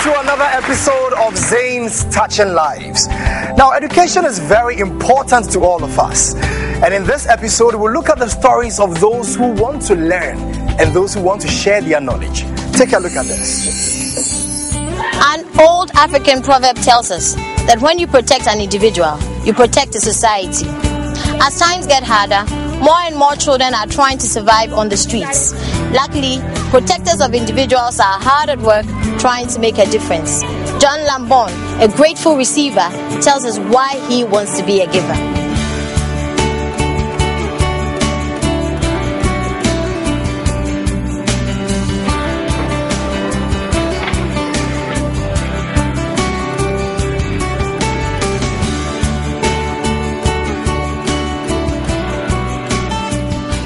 to another episode of Zain's Touching Lives. Now, education is very important to all of us. And in this episode, we'll look at the stories of those who want to learn and those who want to share their knowledge. Take a look at this. An old African proverb tells us that when you protect an individual, you protect a society. As times get harder, more and more children are trying to survive on the streets. Luckily, protectors of individuals are hard at work trying to make a difference. John Lambon, a grateful receiver, tells us why he wants to be a giver.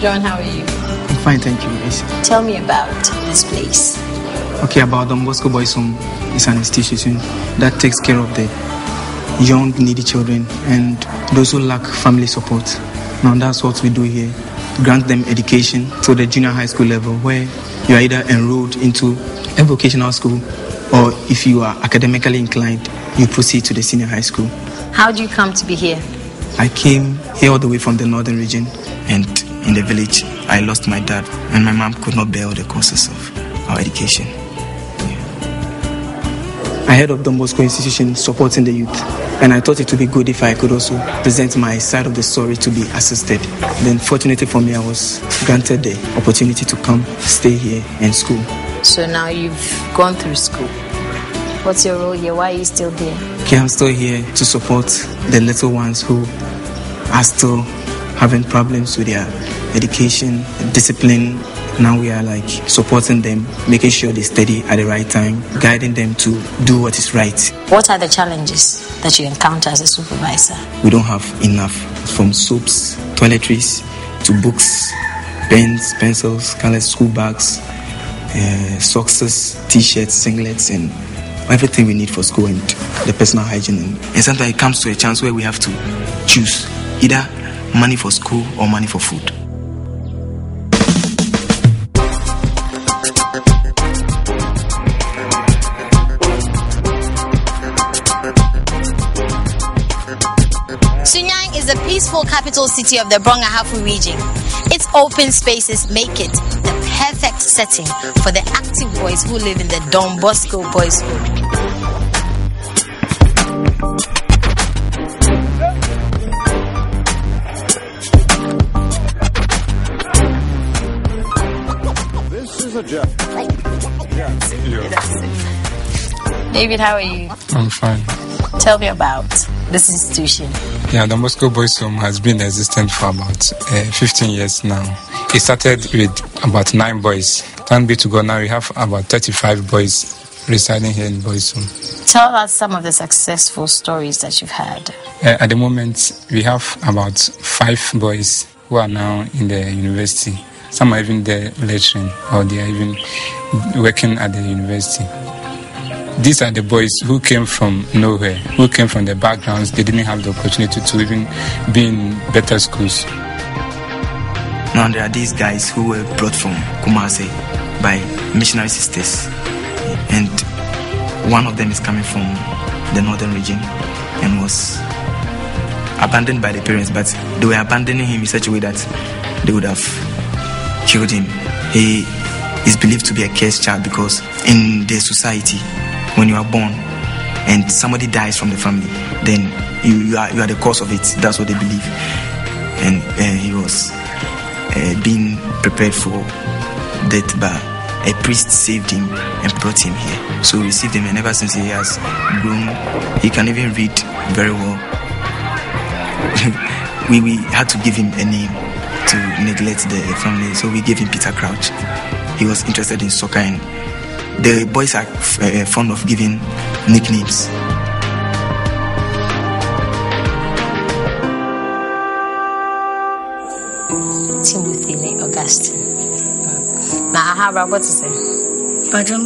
John, how are you? I'm fine, thank you. Yes. Tell me about this place. Okay, about Don Bosco Boys Home is an institution that takes care of the young, needy children and those who lack family support. Now that's what we do here. Grant them education to the junior high school level, where you are either enrolled into a vocational school or if you are academically inclined, you proceed to the senior high school. How do you come to be here? I came here all the way from the northern region, and in the village, I lost my dad, and my mom could not bear all the costs of our education. I heard of Don Bosco Institution supporting the youth, and I thought it would be good if I could also present my side of the story to be assisted. Then, fortunately for me, I was granted the opportunity to come stay here in school. So now you've gone through school. What's your role here? Why are you still here? Okay, I'm still here to support the little ones who are still having problems with their education, discipline. Now we are supporting them, making sure they study at the right time, guiding them to do what is right. What are the challenges that you encounter as a supervisor? We don't have enough, from soaps, toiletries, to books, pens, pencils, colors, school bags, socks, t-shirts, singlets, and everything we need for school, and the personal hygiene. And sometimes it comes to a chance where we have to choose either money for school or money for food. Sunyang is the peaceful capital city of the Brong-Ahafo region. Its open spaces make it the perfect setting for the active boys who live in the Don Bosco Boys Home. David, how are you? I'm fine. Tell me about this institution. Yeah, the Moscow Boys Home has been existent for about 15 years now. It started with about 9 boys. Thank be to God, now we have about 35 boys residing here in Boys Home. Tell us some of the successful stories that you've had. At the moment, we have about 5 boys who are now in the university. Some are even there lecturing, or they are even working at the university. These are the boys who came from nowhere, who came from the backgrounds. They didn't have the opportunity to even be in better schools. Now there are these guys who were brought from Kumasi by missionary sisters, and one of them is coming from the northern region and was abandoned by the parents, but they were abandoning him in such a way that they would have killed him. He is believed to be a cursed child because in their society, when you are born and somebody dies from the family, then you are the cause of it. That's what they believe. And he was being prepared for death, but a priest saved him and brought him here. So we received him, and ever since he has grown, he can even read very well. we had to give him a name to neglect the family, so we gave him Peter Crouch. He was interested in soccer, and the boys are fond of giving nicknames. Timothy ne Augustine. Na ahaba what is it? But I'm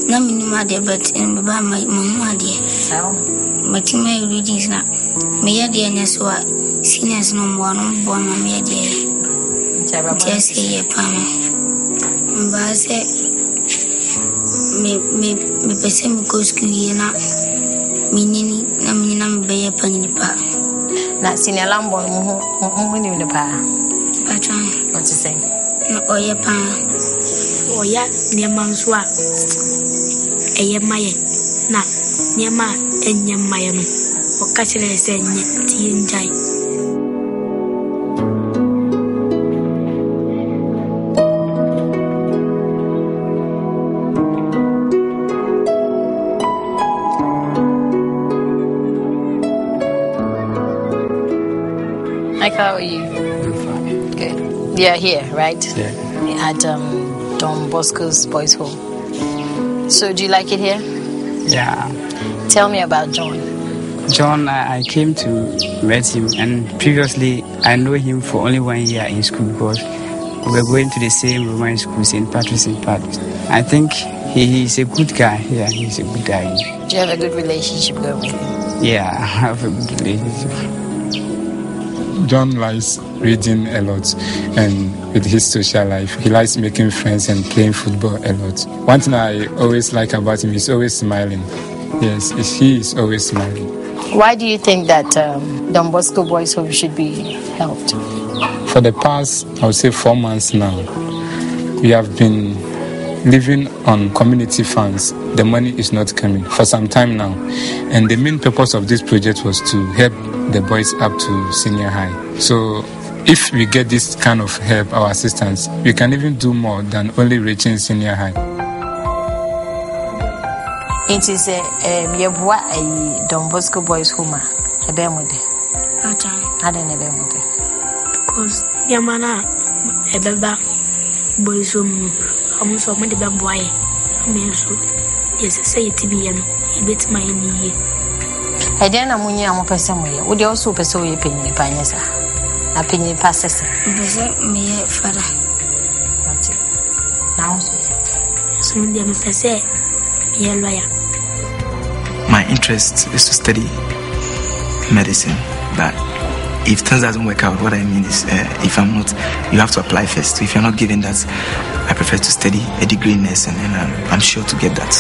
na minima de but in baba my mama de. So my team readings na. Me ya de so seniors no one born me de. Just here pam. Mba se me me pese me go school ye na minini na minina me be panini pa. Na senior lambo mo ni ne pa. Patron. What you say? Na oye pa. Oya niema nso a. Eye maye. Na niema enye maye no. O ka kire se enye tie njai. How are you? Good. You're here, right? Yeah. At Don Bosco's Boys Home. So, do you like it here? Yeah. Tell me about John. John, I came to meet him, and previously I know him for only 1 year in school because we were going to the same Roman school, St. Patrick's. I think he's a good guy. Yeah, he's a good guy. Do you have a good relationship going with him? Yeah, I have a good relationship. John likes reading a lot, and with his social life, he likes making friends and playing football a lot. One thing I always like about him, he's always smiling. Yes, he is always smiling. Why do you think that Don Bosco Boys Home should be helped? For the past, I would say 4 months now, we have been living on community funds. The money is not coming for some time now. And the main purpose of this project was to help the boys up to senior high. So if we get this kind of help, our assistance, we can even do more than only reaching senior high. It is a Don Bosco Boys Home. A bemude. I don't know. Because Yamana Ebeba Boys Home. I'm so many bad boy. I'm so yes, I say it to be a bit my knee. I didn't know when I'm a person. Would you also pursue your opinion, Panessa? Opinion passes. Me, father. That's it. Now, so them if I say, me a lawyer. My interest is to study medicine, but if things doesn't work out, what I mean is, if I'm not, you have to apply first. So if you're not given that, I prefer to study a degree in nursing, and I'm sure to get that.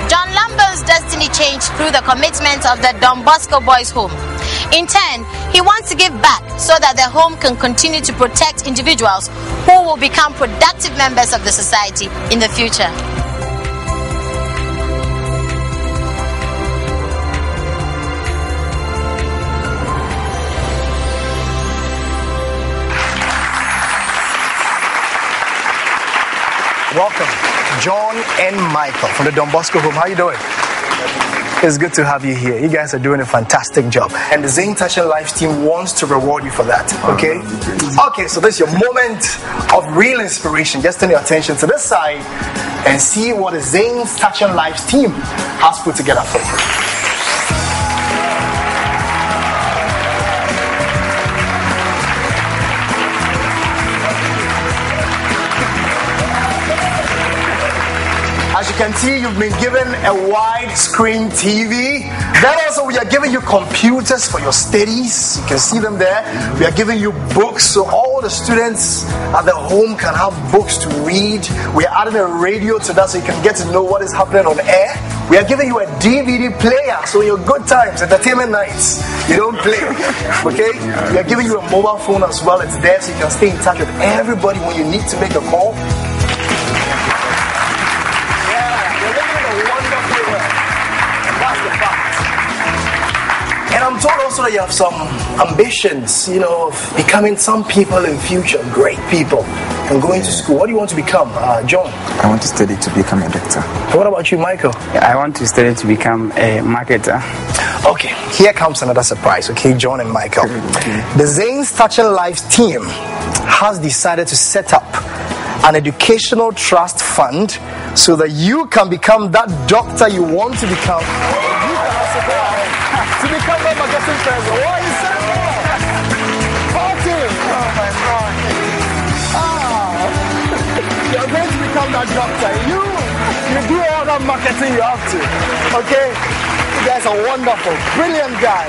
John Lambert's destiny changed through the commitment of the Don Bosco Boys Home. In turn, he wants to give back so that the home can continue to protect individuals who will become productive members of the society in the future. Welcome, John and Michael from the Don Bosco Home. How you doing? It's good to have you here. You guys are doing a fantastic job. And the Zain Touch and Lives team wants to reward you for that. Okay? Okay, so this is your moment of real inspiration. Just turn your attention to this side and see what the Zain Touch and Lives team has put together for you. As you can see, you've been given a widescreen TV. Then also we are giving you computers for your studies. You can see them there. We are giving you books so all the students at the home can have books to read. We are adding a radio to that so you can get to know what is happening on air. We are giving you a DVD player so in your good times, entertainment nights, you don't play. Okay? We are giving you a mobile phone as well. It's there so you can stay in touch with everybody when you need to make a call. And I'm told also that you have some ambitions, of becoming some people in future, great people, and going to school. What do you want to become, John? I want to study to become a doctor. And what about you, Michael? I want to study to become a marketer. Okay, here comes another surprise, okay, John and Michael. The Zain's Touch and Lives team has decided to set up an educational trust fund so that you can become that doctor you want to become. You can also go ahead to become a marketing person. What is that? Okay. Oh my God. You're going to become that doctor. You do all that marketing you have to. Okay? You guys are wonderful. Brilliant guys.